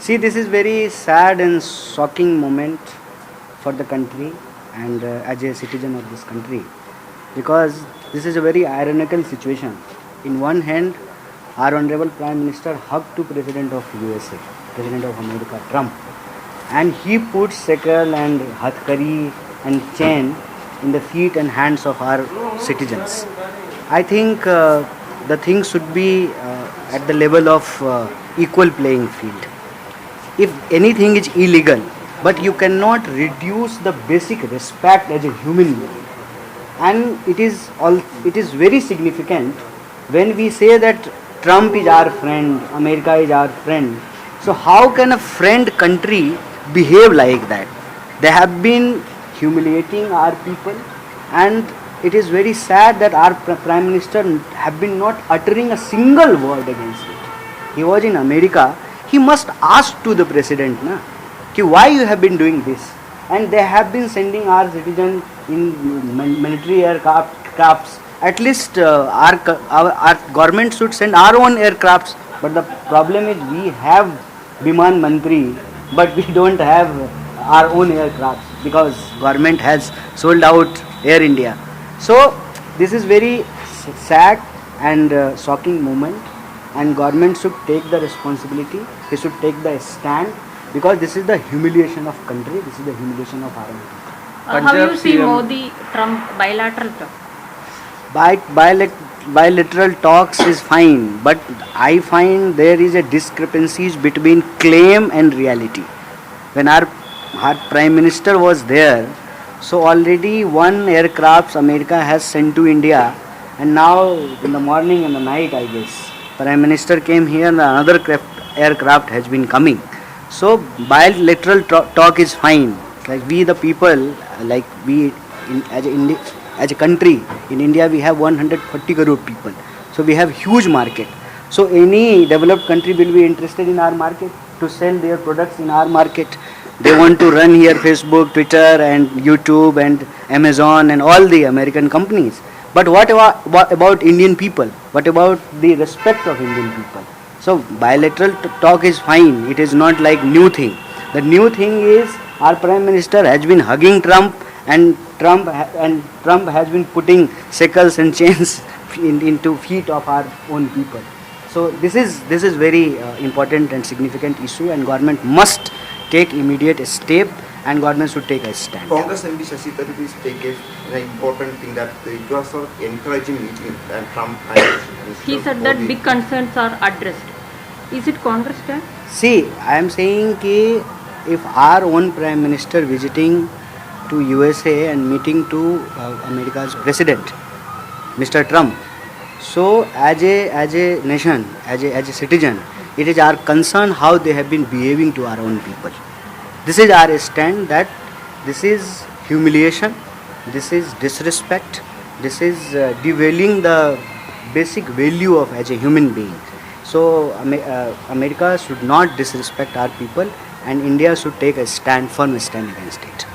See, this is very sad and shocking moment for the country and as a citizen of this country, because this is a very ironical situation. In one hand, our honorable Prime Minister hugged to President of USA, President of America, Trump, and he put shackle and hatkari and chain in the feet and hands of our citizens. I think the thing should be at the level of equal playing field. If anything is illegal, but you cannot reduce the basic respect as a human being, and it is very significant when we say that Trump is our friend, America is our friend. So how can a friend country behave like that? They have been humiliating our people, and it is very sad that our prime minister have been not uttering a single word against it. He was in America. He must ask to the president, na, कि why you have been doing this, and they have been sending our citizens in military aircrafts. At least our government should send our own aircrafts. But the problem is we have Biman Mantri, but we don't have our own aircrafts because government has sold out Air India. So this is very sad and shocking moment, and government should take the responsibility. They should take the stand, because this is the humiliation of country. This is the humiliation of our own people. How you see Modi-Trump bilateral talk? Bilateral talks is fine, but I find there is a discrepancies between claim and reality. When our prime minister was there, so already one aircraft America has sent to India, and now in the morning and the night, I guess, prime minister came here and another aircraft has been coming. So bilateral talk is fine. Like we the people, like we as a country in India, we have 140 crore people. So we have huge market. So any developed country will be interested in our market to sell their products in our market. They want to run here Facebook, Twitter and YouTube and Amazon and all the American companies. But what about Indian people? What about the respect of Indian people? So bilateral talk is fine. It is not like new thing. The new thing is our prime minister has been hugging Trump, and Trump has been putting shackles and chains into feet of our own people. So this is very important and significant issue, and government must take immediate step, and government should take a stand. Congress MP Shashi Tharoor is taking an important thing that it was sort of encouraging meeting and Trump and He said that big concerns are addressed. Is it Congress stand? See, I am saying कि if our own prime minister visiting to USA and meeting to America's president, Mr. Trump, so as a nation, as a citizen, it is our concern how they have been behaving to our own people. This is our stand, that this is humiliation, this is disrespect, this is derailing the basic value of as a human being. So America should not disrespect our people, and India should take a firm stand against it.